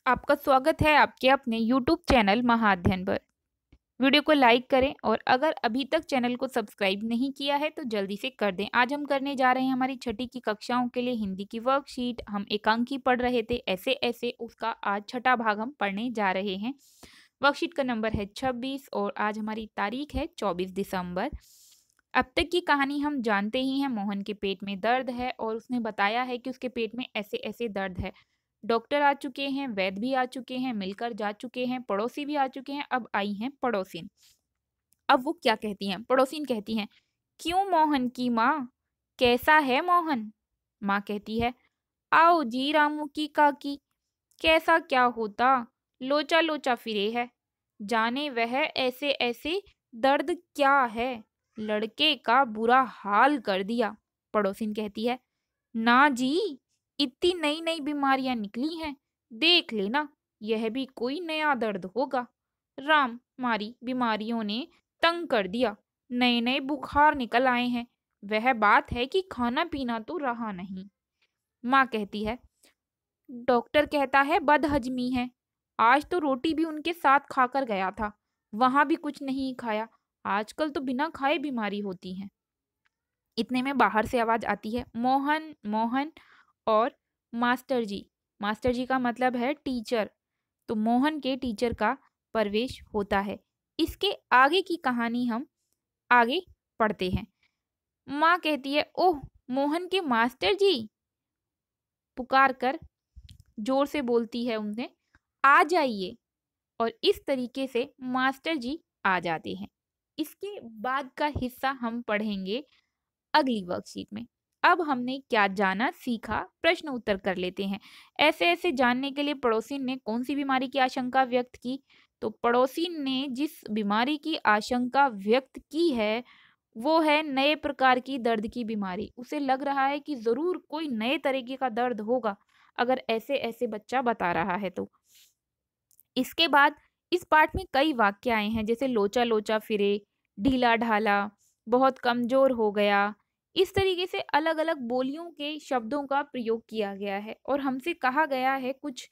आपका स्वागत है आपके अपने YouTube चैनल महाअध्ययन पर। वीडियो को लाइक करें और अगर अभी तक चैनल को सब्सक्राइब नहीं किया है तो जल्दी से कर दें। आज हम करने जा रहे हैं हमारी छठी की कक्षाओं के लिए हिंदी की वर्कशीट। हम एकांकी पढ़ रहे थे ऐसे ऐसे, उसका आज छठा भाग हम पढ़ने जा रहे हैं। वर्कशीट का नंबर है 26 और आज हमारी तारीख है 24 दिसंबर। अब तक की कहानी हम जानते ही हैं। मोहन के पेट में दर्द है और उसने बताया है कि उसके पेट में ऐसे ऐसे दर्द है। डॉक्टर आ चुके हैं, वैद्य भी आ चुके हैं, मिलकर जा चुके हैं, पड़ोसी भी आ चुके हैं, अब आई हैं पड़ोसिन। अब वो क्या कहती हैं? पड़ोसिन कहती हैं, क्यों मोहन की माँ, कैसा है मोहन? माँ कहती है, आओ जी रामू की काकी, कैसा क्या होता, लोचा लोचा फिरे है, जाने वह ऐसे ऐसे दर्द क्या है, लड़के का बुरा हाल कर दिया। पड़ोसिन कहती है, ना जी, इतनी नई नई बीमारियां निकली हैं, देख लेना, यह भी कोई नया दर्द होगा। राम मारी बीमारियों ने तंग कर दिया, नए नए बुखार निकल आए हैं, वह बात है कि खाना पीना तो रहा नहीं। माँ कहती है, डॉक्टर कहता है बदहजमी है, आज तो रोटी भी उनके साथ खाकर गया था, वहां भी कुछ नहीं खाया, आजकल तो बिना खाए बीमारी होती है। इतने में बाहर से आवाज आती है, मोहन मोहन। और मास्टर जी का मतलब है टीचर। तो मोहन के टीचर का प्रवेश होता है। इसके आगे की कहानी हम आगे पढ़ते हैं। माँ कहती है, ओह मोहन के मास्टर जी, पुकार कर जोर से बोलती है उन्हें, आ जाइए। और इस तरीके से मास्टर जी आ जाते हैं। इसके बाद का हिस्सा हम पढ़ेंगे अगली वर्कशीट में। अब हमने क्या जाना सीखा, प्रश्न उत्तर कर लेते हैं। ऐसे ऐसे जानने के लिए पड़ोसिन ने कौन सी बीमारी की आशंका व्यक्त की? तो पड़ोसिन ने जिस बीमारी की आशंका व्यक्त की है वो है नए प्रकार की दर्द की बीमारी। उसे लग रहा है कि जरूर कोई नए तरीके का दर्द होगा अगर ऐसे ऐसे बच्चा बता रहा है तो। इसके बाद इस पाठ में कई वाक्य आए हैं, जैसे लोचा लोचा फिरे, ढीला ढाला, बहुत कमजोर हो गया। इस तरीके से अलग अलग बोलियों के शब्दों का प्रयोग किया गया है और हमसे कहा गया है, कुछ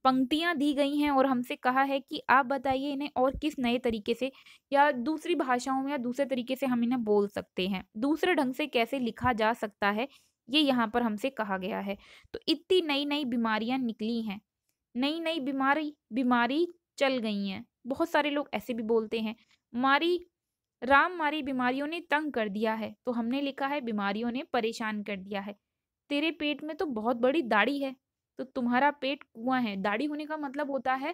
पंक्तियां दी गई हैं और हमसे कहा है कि आप बताइए इन्हें और किस नए तरीके से या दूसरी भाषाओं में या दूसरे तरीके से हम इन्हें बोल सकते हैं, दूसरे ढंग से कैसे लिखा जा सकता है, ये यहाँ पर हमसे कहा गया है। तो इतनी नई नई बीमारियां निकली हैं, नई नई बीमारी बीमारी चल गई हैं। बहुत सारे लोग ऐसे भी बोलते हैं, मारी राम मारी बीमारियों ने तंग कर दिया है, तो हमने लिखा है बीमारियों ने परेशान कर दिया है। तेरे पेट में तो बहुत बड़ी दाढ़ी है, तो तुम्हारा पेट कुआं है। दाढ़ी होने का मतलब होता है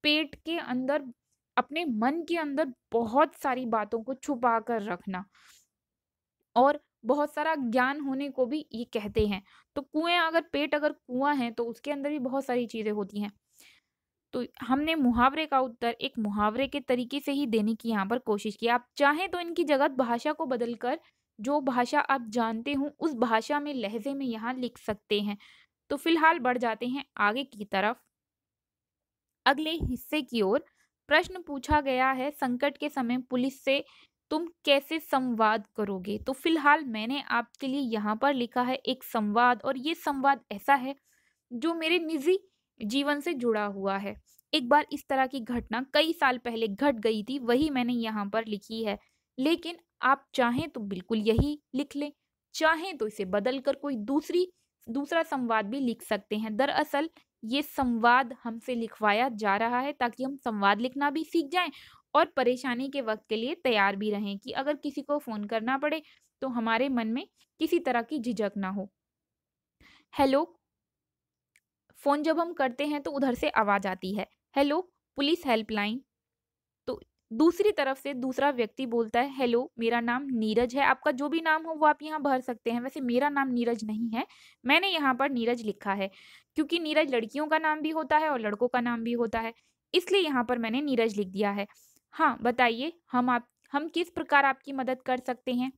पेट के अंदर, अपने मन के अंदर बहुत सारी बातों को छुपा कर रखना और बहुत सारा ज्ञान होने को भी ये कहते हैं। तो कुएं, अगर पेट अगर कुआं है तो उसके अंदर भी बहुत सारी चीजें होती हैं। तो हमने मुहावरे का उत्तर एक मुहावरे के तरीके से ही देने की यहाँ पर कोशिश की। आप चाहें तो इनकी जगह भाषा को बदलकर जो भाषा आप जानते हो उस भाषा में, लहजे में यहाँ लिख सकते हैं। तो फिलहाल बढ़ जाते हैं आगे की तरफ, अगले हिस्से की ओर। प्रश्न पूछा गया है, संकट के समय पुलिस से तुम कैसे संवाद करोगे? तो फिलहाल मैंने आपके लिए यहाँ पर लिखा है एक संवाद, और ये संवाद ऐसा है जो मेरे निजी जीवन से जुड़ा हुआ है। एक बार इस तरह की घटना कई साल पहले घट गई थी, वही मैंने यहाँ पर लिखी है। लेकिन आप चाहें तो बिल्कुल यही लिख लें, चाहें तो इसे बदल कर कोई दूसरा संवाद भी लिख सकते हैं। दरअसल ये संवाद हमसे लिखवाया जा रहा है ताकि हम संवाद लिखना भी सीख जाएं और परेशानी के वक्त के लिए तैयार भी रहें कि अगर किसी को फोन करना पड़े तो हमारे मन में किसी तरह की झिझक ना हो। हेलो, फोन जब हम करते हैं तो उधर से आवाज आती है, हेलो पुलिस हेल्पलाइन। तो दूसरी तरफ से दूसरा व्यक्ति बोलता है, हेलो मेरा नाम नीरज है, आपका जो भी नाम हो वो आप यहाँ भर सकते हैं। वैसे मेरा नाम नीरज नहीं है, मैंने यहाँ पर नीरज लिखा है क्योंकि नीरज लड़कियों का नाम भी होता है और लड़कों का नाम भी होता है, इसलिए यहाँ पर मैंने नीरज लिख दिया है। हाँ बताइए, हम किस प्रकार आपकी मदद कर सकते हैं?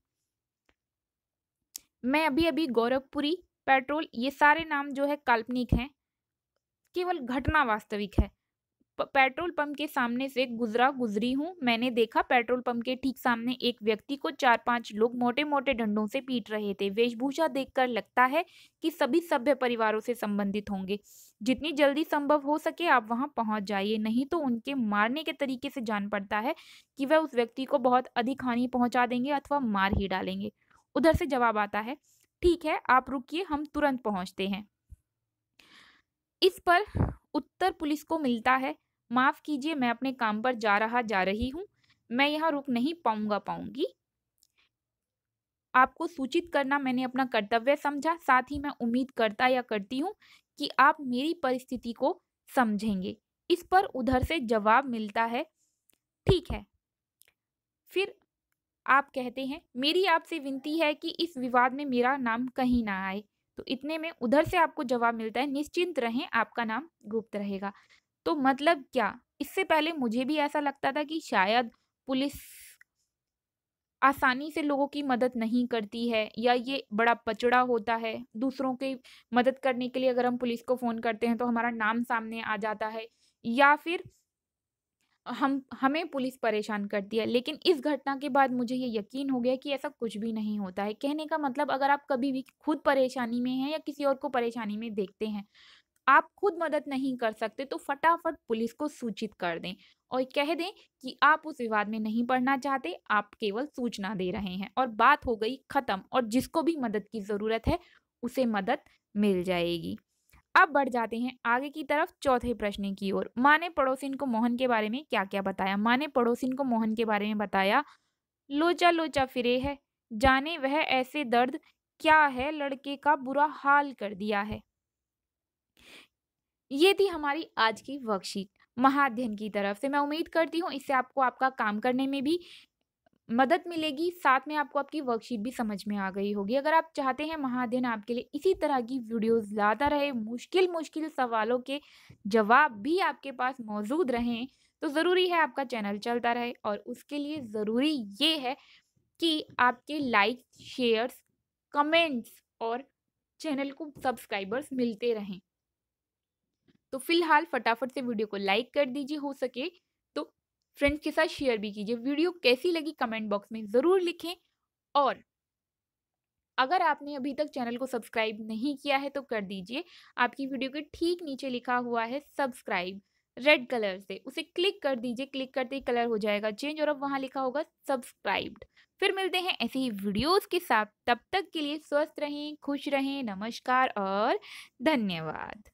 मैं अभी अभी गौरवपुरी, पेट्रोल, ये सारे नाम जो है काल्पनिक हैं, केवल घटना वास्तविक है। पेट्रोल पंप के सामने से गुजरी हूँ। मैंने देखा पेट्रोल पंप के ठीक सामने एक व्यक्ति को 4-5 लोग मोटे-मोटे डंडों से पीट रहे थे। वेशभूषा देखकर लगता है कि सभी सभ्य परिवारों से संबंधित होंगे। जितनी जल्दी संभव हो सके आप वहाँ पहुँच जाइए, नहीं तो उनके मारने के तरीके से जान पड़ता है कि वह उस व्यक्ति को बहुत अधिक हानि पहुँचा देंगे अथवा मार ही डालेंगे। उधर से जवाब आता है, ठीक है, आप रुकिए, हम तुरंत पहुँचते हैं। इस पर उत्तर पुलिस को मिलता है, माफ़ कीजिए, मैं अपने काम पर जा रही हूँ। मैं यहाँ रुक नहीं पाऊँगी। आपको सूचित करना मैंने अपना कर्तव्य समझा, साथ ही मैं उम्मीद करता या करती हूँ कि आप मेरी परिस्थिति को समझेंगे। इस पर उधर से जवाब मिलता है, ठीक है। फिर आप कहते हैं, मेरी आपसे विनती है कि इस विवाद में मेरा नाम कहीं ना आए। तो इतने में उधर से आपको जवाब मिलता है, निश्चिंत रहें, आपका नाम गुप्त रहेगा। तो मतलब क्या? इससे पहले मुझे भी ऐसा लगता था कि शायद पुलिस आसानी से लोगों की मदद नहीं करती है या ये बड़ा पचड़ा होता है। दूसरों की मदद करने के लिए अगर हम पुलिस को फ़ोन करते हैं तो हमारा नाम सामने आ जाता है या फिर हमें पुलिस परेशान करती है। लेकिन इस घटना के बाद मुझे ये यकीन हो गया कि ऐसा कुछ भी नहीं होता है। कहने का मतलब अगर आप कभी भी खुद परेशानी में हैं या किसी और को परेशानी में देखते हैं, आप खुद मदद नहीं कर सकते तो फटाफट पुलिस को सूचित कर दें और कह दें कि आप उस विवाद में नहीं पड़ना चाहते, आप केवल सूचना दे रहे हैं और बात हो गई खत्म और जिसको भी मदद की ज़रूरत है, उसे मदद मिल जाएगी। अब बढ़ जाते हैं आगे की तरफ चौथे प्रश्न की ओर। माँ ने पड़ोसिन को मोहन के बारे में क्या-क्या बताया? माँ ने पड़ोसिन को मोहन के बारे में बताया, लोचा-लोचा फिरे है, जाने वह ऐसे दर्द क्या है लड़के का बुरा हाल कर दिया है। ये थी हमारी आज की वर्कशीट महाअध्ययन की तरफ से। मैं उम्मीद करती हूँ इससे आपको आपका काम करने में भी मदद मिलेगी, साथ में आपको आपकी वर्कशीट भी समझ में आ गई होगी। अगर आप चाहते हैं महाअध्ययन आपके लिए इसी तरह की वीडियोज़ लाता रहे, मुश्किल-मुश्किल सवालों के जवाब भी आपके पास मौजूद रहें, तो ज़रूरी है आपका चैनल चलता रहे और उसके लिए ज़रूरी ये है कि आपके लाइक्स, शेयर्स, कमेंट्स और चैनल को सब्सक्राइबर्स मिलते रहें। तो फिलहाल फटाफट से वीडियो को लाइक कर दीजिए, हो सके तो फ्रेंड्स के साथ शेयर भी कीजिए। वीडियो कैसी लगी कमेंट बॉक्स में ज़रूर लिखें और अगर आपने अभी तक चैनल को सब्सक्राइब नहीं किया है तो कर दीजिए। आपकी वीडियो के ठीक नीचे लिखा हुआ है सब्सक्राइब रेड कलर से, उसे क्लिक कर दीजिए। क्लिक करते ही कलर हो जाएगा चेंज और अब वहाँ लिखा होगा सब्सक्राइब्ड। फिर मिलते हैं ऐसे ही वीडियोस के साथ, तब तक के लिए स्वस्थ रहें, खुश रहें, नमस्कार और धन्यवाद।